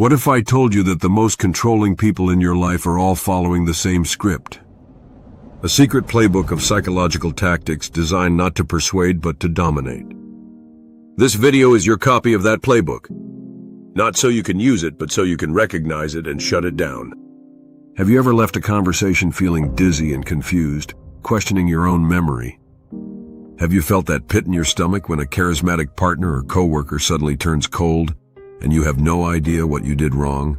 What if I told you that the most controlling people in your life are all following the same script? A secret playbook of psychological tactics designed not to persuade but to dominate. This video is your copy of that playbook. Not so you can use it, but so you can recognize it and shut it down. Have you ever left a conversation feeling dizzy and confused, questioning your own memory? Have you felt that pit in your stomach when a charismatic partner or coworker suddenly turns cold and you have no idea what you did wrong?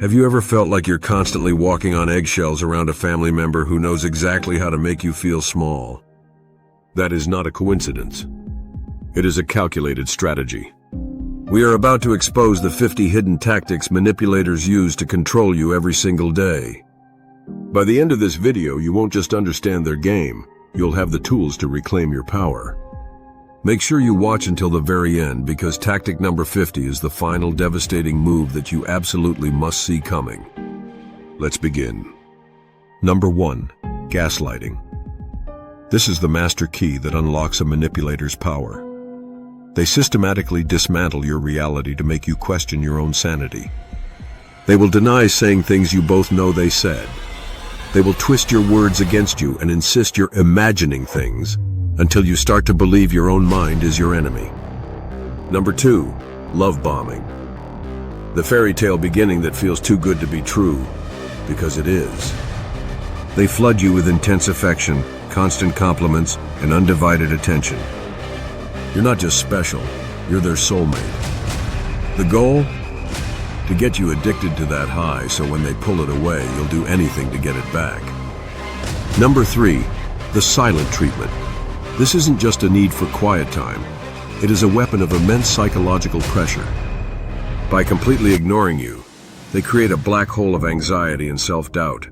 Have you ever felt like you're constantly walking on eggshells around a family member who knows exactly how to make you feel small? That is not a coincidence. It is a calculated strategy. We are about to expose the 50 hidden tactics manipulators use to control you every single day. By the end of this video, you won't just understand their game, you'll have the tools to reclaim your power. Make sure you watch until the very end, because tactic number 50 is the final devastating move that you absolutely must see coming. Let's begin. Number 1. Gaslighting. This is the master key that unlocks a manipulator's power. They systematically dismantle your reality to make you question your own sanity. They will deny saying things you both know they said. They will twist your words against you and insist you're imagining things until you start to believe your own mind is your enemy. Number 2. Love bombing. The fairy tale beginning that feels too good to be true, because it is. They flood you with intense affection, constant compliments, and undivided attention. You're not just special, you're their soulmate. The goal? To get you addicted to that high so when they pull it away, you'll do anything to get it back. Number 3. The silent treatment. This isn't just a need for quiet time. It is a weapon of immense psychological pressure. By completely ignoring you, they create a black hole of anxiety and self-doubt.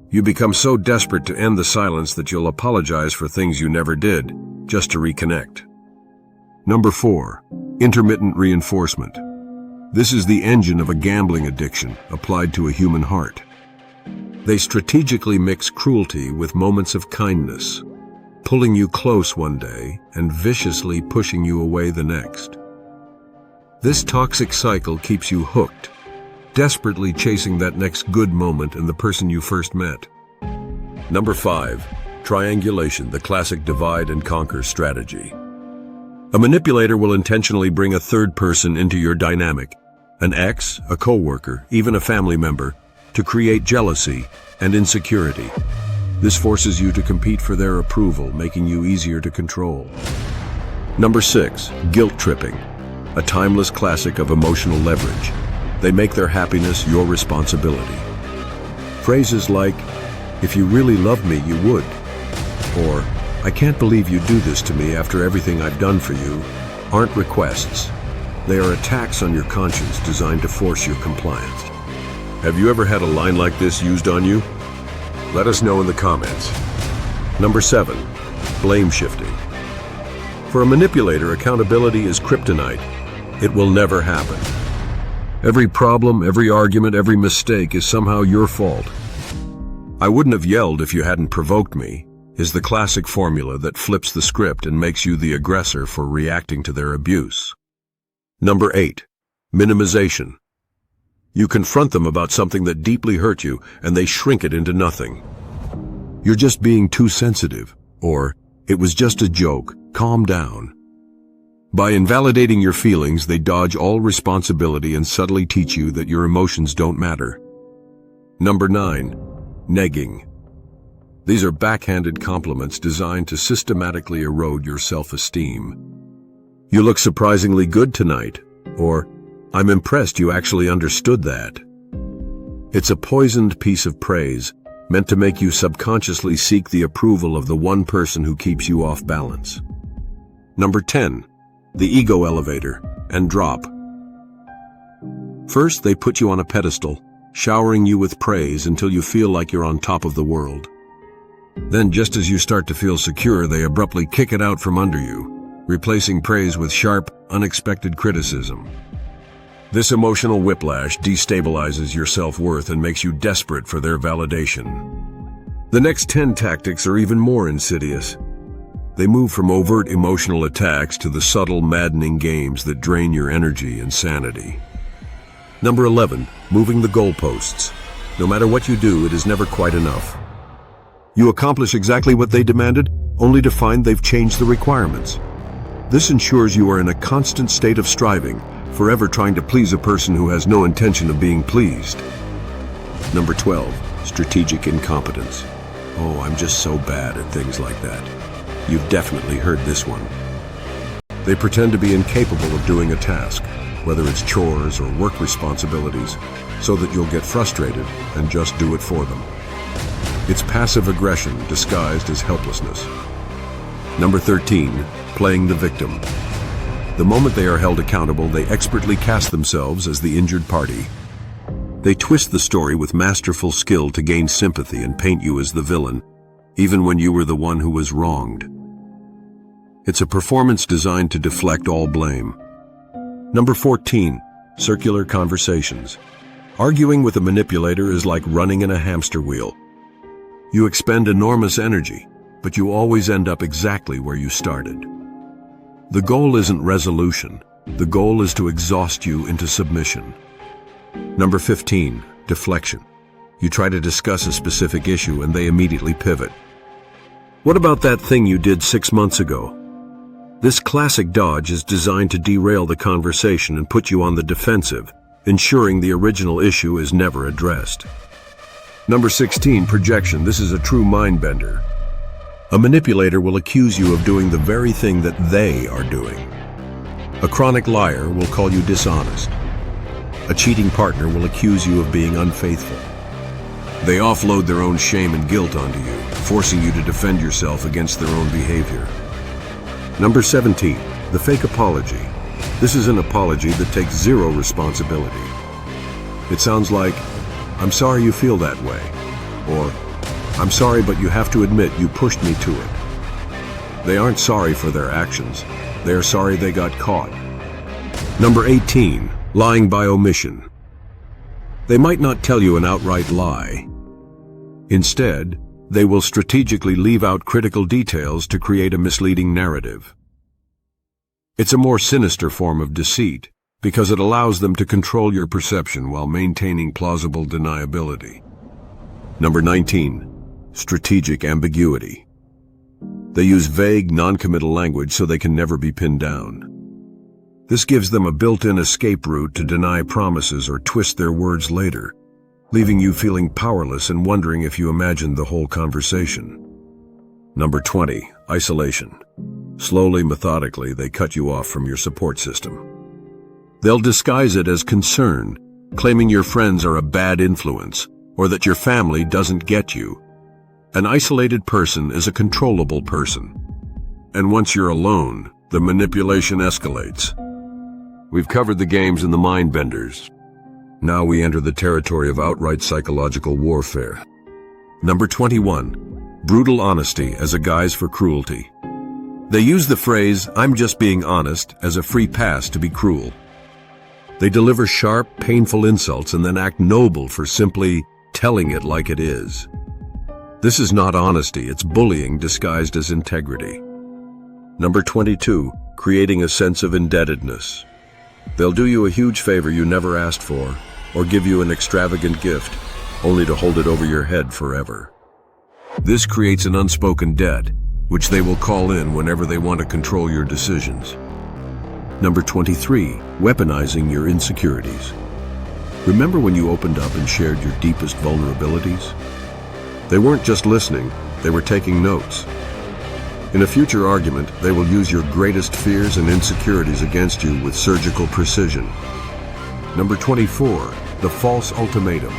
You become so desperate to end the silence that you'll apologize for things you never did, just to reconnect. Number 4. Intermittent reinforcement. This is the engine of a gambling addiction applied to a human heart. They strategically mix cruelty with moments of kindness, pulling you close one day and viciously pushing you away the next. This toxic cycle keeps you hooked, desperately chasing that next good moment in the person you first met. Number 5. Triangulation, the classic divide and conquer strategy. A manipulator will intentionally bring a third person into your dynamic, an ex, a coworker, even a family member, to create jealousy and insecurity. This forces you to compete for their approval, making you easier to control. Number 6. Guilt tripping, a timeless classic of emotional leverage. They make their happiness your responsibility. Phrases like, "If you really loved me, you would," or "I can't believe you do this to me after everything I've done for you," aren't requests. They are attacks on your conscience designed to force your compliance. Have you ever had a line like this used on you? Let us know in the comments. Number 7. Blame shifting. For a manipulator, accountability is kryptonite. It will never happen. Every problem, every argument, every mistake is somehow your fault. "I wouldn't have yelled if you hadn't provoked me," is the classic formula that flips the script and makes you the aggressor for reacting to their abuse. Number 8. Minimization. You confront them about something that deeply hurt you, and they shrink it into nothing. "You're just being too sensitive," or "It was just a joke, calm down." By invalidating your feelings, they dodge all responsibility and subtly teach you that your emotions don't matter. Number 9. Negging. These are backhanded compliments designed to systematically erode your self-esteem. "You look surprisingly good tonight," or "I'm impressed you actually understood that." It's a poisoned piece of praise, meant to make you subconsciously seek the approval of the one person who keeps you off balance. Number 10. The ego elevator and drop. First, they put you on a pedestal, showering you with praise until you feel like you're on top of the world. Then, just as you start to feel secure, they abruptly kick it out from under you, replacing praise with sharp, unexpected criticism. This emotional whiplash destabilizes your self-worth and makes you desperate for their validation. The next 10 tactics are even more insidious. They move from overt emotional attacks to the subtle, maddening games that drain your energy and sanity. Number 11, moving the goalposts. No matter what you do, it is never quite enough. You accomplish exactly what they demanded, only to find they've changed the requirements. This ensures you are in a constant state of striving, forever trying to please a person who has no intention of being pleased. Number 12, strategic incompetence. Oh, I'm just so bad at things like that. You've definitely heard this one. They pretend to be incapable of doing a task, whether it's chores or work responsibilities, so that you'll get frustrated and just do it for them. It's passive aggression disguised as helplessness. Number 13, playing the victim. The moment they are held accountable, they expertly cast themselves as the injured party. They twist the story with masterful skill to gain sympathy and paint you as the villain, even when you were the one who was wronged. It's a performance designed to deflect all blame. Number 14, circular conversations. Arguing with a manipulator is like running in a hamster wheel. You expend enormous energy, but you always end up exactly where you started. The goal isn't resolution. The goal is to exhaust you into submission. Number 15, deflection. You try to discuss a specific issue and they immediately pivot. What about that thing you did 6 months ago? This classic dodge is designed to derail the conversation and put you on the defensive, ensuring the original issue is never addressed. Number 16, projection. This is a true mind-bender. A manipulator will accuse you of doing the very thing that they are doing. A chronic liar will call you dishonest. A cheating partner will accuse you of being unfaithful. They offload their own shame and guilt onto you, forcing you to defend yourself against their own behavior. Number 17, the fake apology. This is an apology that takes zero responsibility. It sounds like, "I'm sorry you feel that way," or "I'm sorry but you have to admit you pushed me to it." They aren't sorry for their actions. They are sorry they got caught. Number 18, lying by omission. They might not tell you an outright lie. Instead, they will strategically leave out critical details to create a misleading narrative. It's a more sinister form of deceit because it allows them to control your perception while maintaining plausible deniability. Number 19, strategic ambiguity. They use vague, non-committal language so they can never be pinned down. This gives them a built-in escape route to deny promises or twist their words later, leaving you feeling powerless and wondering if you imagined the whole conversation. Number 20, isolation. Slowly, methodically, they cut you off from your support system. They'll disguise it as concern, claiming your friends are a bad influence or that your family doesn't get you. An isolated person is a controllable person. And once you're alone, the manipulation escalates. We've covered the games and the mind benders. Now we enter the territory of outright psychological warfare. Number 21, brutal honesty as a guise for cruelty. They use the phrase, "I'm just being honest," as a free pass to be cruel. They deliver sharp, painful insults and then act noble for simply telling it like it is. This is not honesty, it's bullying disguised as integrity. Number 22, creating a sense of indebtedness. They'll do you a huge favor you never asked for, or give you an extravagant gift, only to hold it over your head forever. This creates an unspoken debt, which they will call in whenever they want to control your decisions. Number 23, weaponizing your insecurities. Remember when you opened up and shared your deepest vulnerabilities? They weren't just listening, they were taking notes. In a future argument, they will use your greatest fears and insecurities against you with surgical precision. Number 24, the false ultimatum.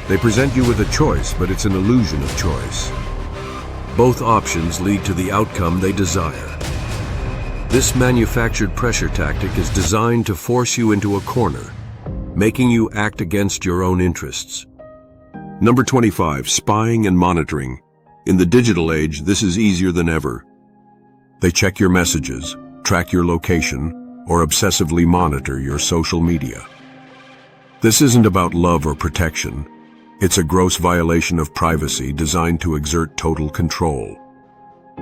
They present you with a choice, but it's an illusion of choice. Both options lead to the outcome they desire. This manufactured pressure tactic is designed to force you into a corner, making you act against your own interests. Number 25, spying and monitoring. In the digital age, this is easier than ever. They check your messages, track your location, or obsessively monitor your social media. This isn't about love or protection. It's a gross violation of privacy designed to exert total control.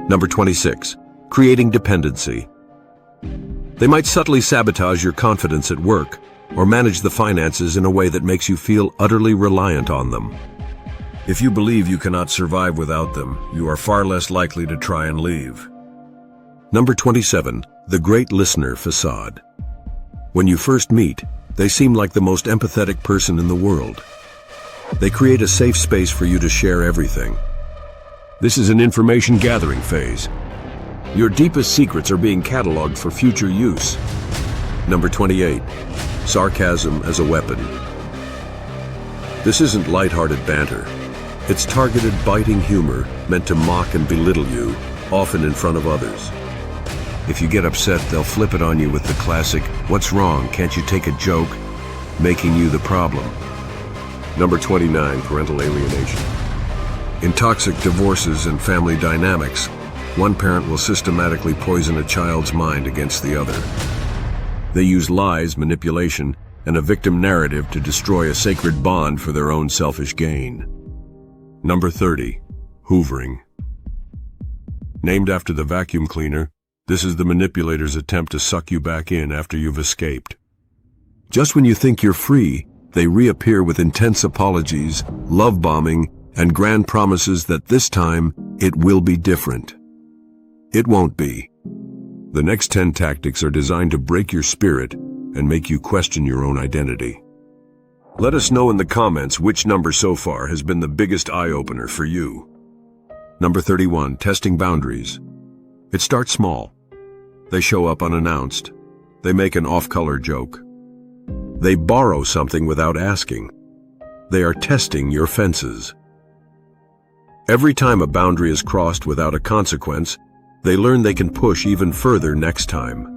Number 26, creating dependency. They might subtly sabotage your confidence at work, or manage the finances in a way that makes you feel utterly reliant on them. If you believe you cannot survive without them, you are far less likely to try and leave. Number 27, the great listener facade. When you first meet, they seem like the most empathetic person in the world. They create a safe space for you to share everything. This is an information gathering phase. Your deepest secrets are being cataloged for future use. Number 28, sarcasm as a weapon. This isn't lighthearted banter. It's targeted, biting humor meant to mock and belittle you, often in front of others. If you get upset, they'll flip it on you with the classic, "What's wrong? Can't you take a joke?" making you the problem. Number 29, parental alienation. In toxic divorces and family dynamics, one parent will systematically poison a child's mind against the other. They use lies, manipulation, and a victim narrative to destroy a sacred bond for their own selfish gain. Number 30, hoovering. Named after the vacuum cleaner, this is the manipulator's attempt to suck you back in after you've escaped. Just when you think you're free, they reappear with intense apologies, love bombing, and grand promises that this time it will be different. It won't be. The next 10 tactics are designed to break your spirit and make you question your own identity. Let us know in the comments which number so far has been the biggest eye-opener for you. Number 31, testing boundaries. It starts small. They show up unannounced. They make an off-color joke. They borrow something without asking. They are testing your fences. Every time a boundary is crossed without a consequence, they learn they can push even further next time.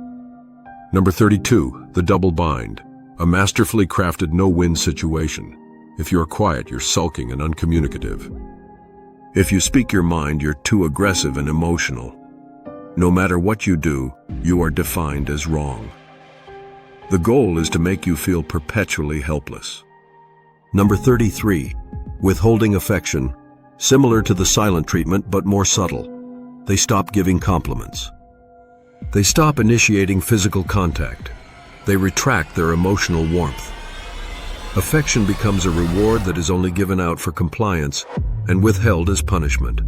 Number 32, the double bind. A masterfully crafted no-win situation. If you're quiet, you're sulking and uncommunicative. If you speak your mind, you're too aggressive and emotional. No matter what you do, you are defined as wrong. The goal is to make you feel perpetually helpless. Number 33, withholding affection. Similar to the silent treatment, but more subtle. They stop giving compliments. They stop initiating physical contact. They retract their emotional warmth. Affection becomes a reward that is only given out for compliance and withheld as punishment.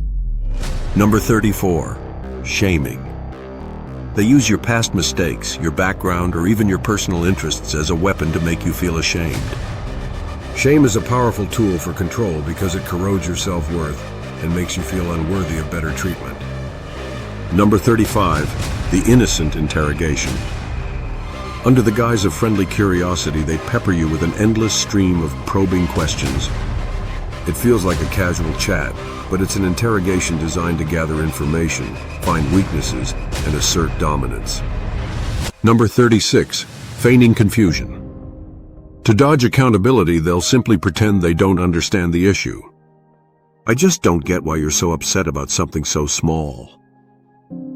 Number 34, shaming. They use your past mistakes, your background, or even your personal interests as a weapon to make you feel ashamed. Shame is a powerful tool for control because it corrodes your self-worth and makes you feel unworthy of better treatment. Number 35, the innocent interrogation. Under the guise of friendly curiosity, they pepper you with an endless stream of probing questions. It feels like a casual chat, but it's an interrogation designed to gather information, find weaknesses, and assert dominance. Number 36, feigning confusion. To dodge accountability, they'll simply pretend they don't understand the issue. "I just don't get why you're so upset about something so small."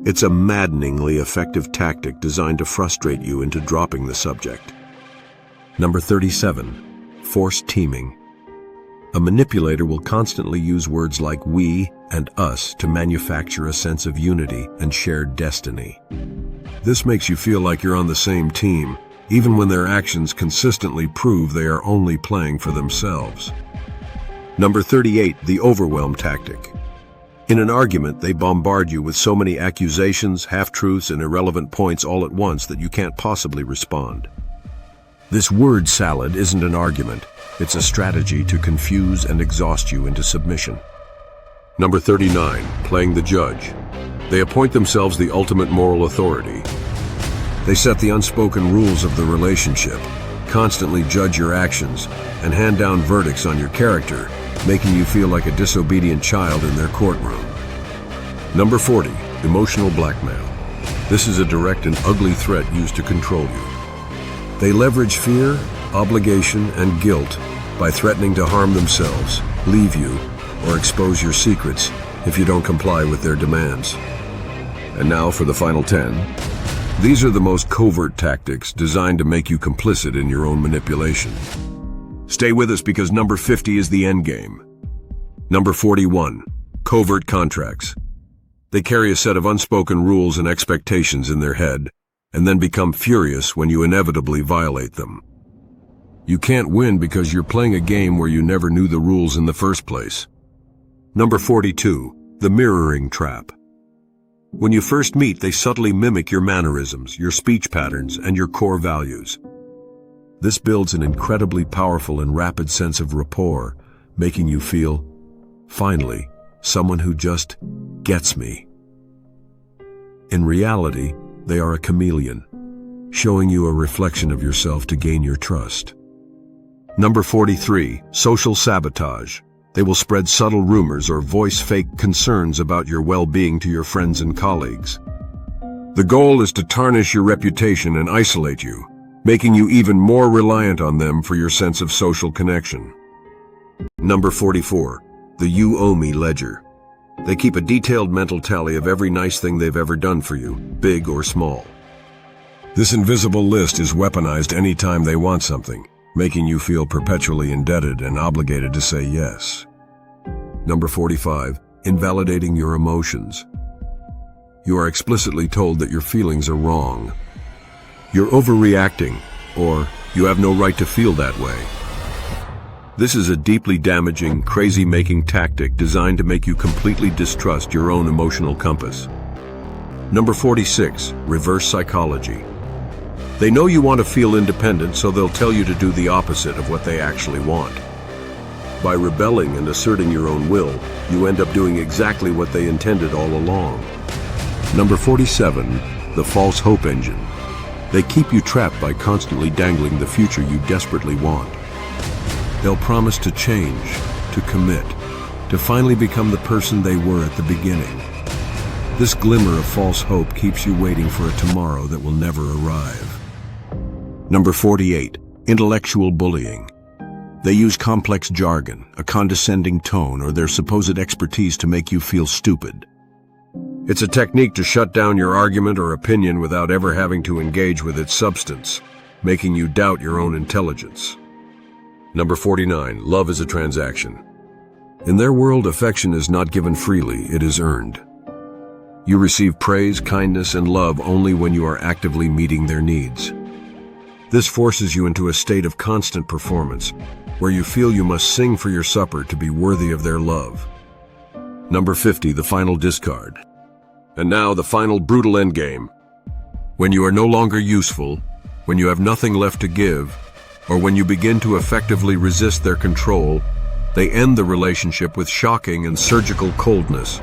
It's a maddeningly effective tactic designed to frustrate you into dropping the subject. Number 37, forced teaming. A manipulator will constantly use words like "we" and "us" to manufacture a sense of unity and shared destiny. This makes you feel like you're on the same team, even when their actions consistently prove they are only playing for themselves. Number 38, the overwhelm tactic. In an argument, they bombard you with so many accusations, half-truths, and irrelevant points all at once that you can't possibly respond. This word salad isn't an argument. It's a strategy to confuse and exhaust you into submission. Number 39, playing the judge. They appoint themselves the ultimate moral authority. They set the unspoken rules of the relationship, constantly judge your actions, and hand down verdicts on your character, making you feel like a disobedient child in their courtroom. Number 40, emotional blackmail. This is a direct and ugly threat used to control you. They leverage fear, obligation, and guilt by threatening to harm themselves, leave you, or expose your secrets if you don't comply with their demands. And now for the final 10. These are the most covert tactics designed to make you complicit in your own manipulation. Stay with us because number 50 is the endgame. Number 41, covert contracts. They carry a set of unspoken rules and expectations in their head, and then become furious when you inevitably violate them. You can't win because you're playing a game where you never knew the rules in the first place. Number 42. The mirroring trap. When you first meet, they subtly mimic your mannerisms, your speech patterns, and your core values. This builds an incredibly powerful and rapid sense of rapport, making you feel, finally, someone who just gets me. In reality, they are a chameleon, showing you a reflection of yourself to gain your trust. Number 43. Social sabotage. They will spread subtle rumors or voice fake concerns about your well-being to your friends and colleagues. The goal is to tarnish your reputation and isolate you, making you even more reliant on them for your sense of social connection. Number 44. The you owe me ledger. They keep a detailed mental tally of every nice thing they've ever done for you, big or small. This invisible list is weaponized anytime they want something, making you feel perpetually indebted and obligated to say yes. Number 45. Invalidating your emotions. You are explicitly told that your feelings are wrong. You're overreacting, or you have no right to feel that way. This is a deeply damaging, crazy-making tactic designed to make you completely distrust your own emotional compass. Number 46. Reverse psychology. They know you want to feel independent, so they'll tell you to do the opposite of what they actually want. By rebelling and asserting your own will, you end up doing exactly what they intended all along. Number 47. The false hope engine. They keep you trapped by constantly dangling the future you desperately want. They'll promise to change, to commit, to finally become the person they were at the beginning. This glimmer of false hope keeps you waiting for a tomorrow that will never arrive. Number 48. Intellectual bullying. They use complex jargon, a condescending tone, or their supposed expertise to make you feel stupid. It's a technique to shut down your argument or opinion without ever having to engage with its substance, making you doubt your own intelligence. Number 49. Love is a transaction. In their world, affection is not given freely, it is earned. You receive praise, kindness, and love only when you are actively meeting their needs. This forces you into a state of constant performance, where you feel you must sing for your supper to be worthy of their love. Number 50. The final discard. And now the final brutal endgame. When you are no longer useful, when you have nothing left to give, or when you begin to effectively resist their control, they end the relationship with shocking and surgical coldness.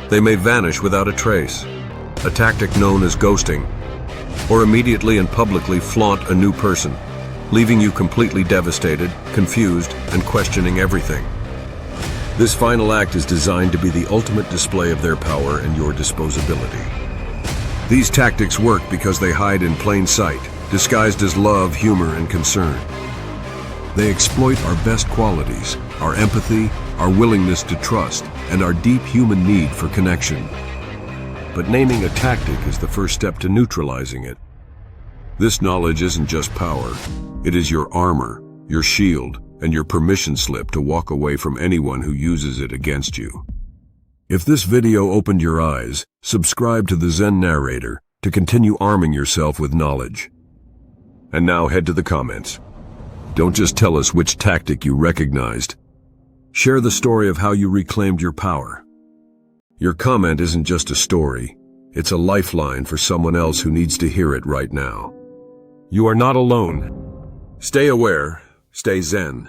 They may vanish without a trace, a tactic known as ghosting, or immediately and publicly flaunt a new person, leaving you completely devastated, confused, and questioning everything. This final act is designed to be the ultimate display of their power and your disposability. These tactics work because they hide in plain sight, disguised as love, humor, and concern. They exploit our best qualities, our empathy, our willingness to trust, and our deep human need for connection. But naming a tactic is the first step to neutralizing it. This knowledge isn't just power, it is your armor, your shield, and your permission slip to walk away from anyone who uses it against you. If this video opened your eyes, subscribe to the Zen Narrator to continue arming yourself with knowledge. And now head to the comments. Don't just tell us which tactic you recognized. Share the story of how you reclaimed your power. Your comment isn't just a story, it's a lifeline for someone else who needs to hear it right now. You are not alone. Stay aware, stay Zen.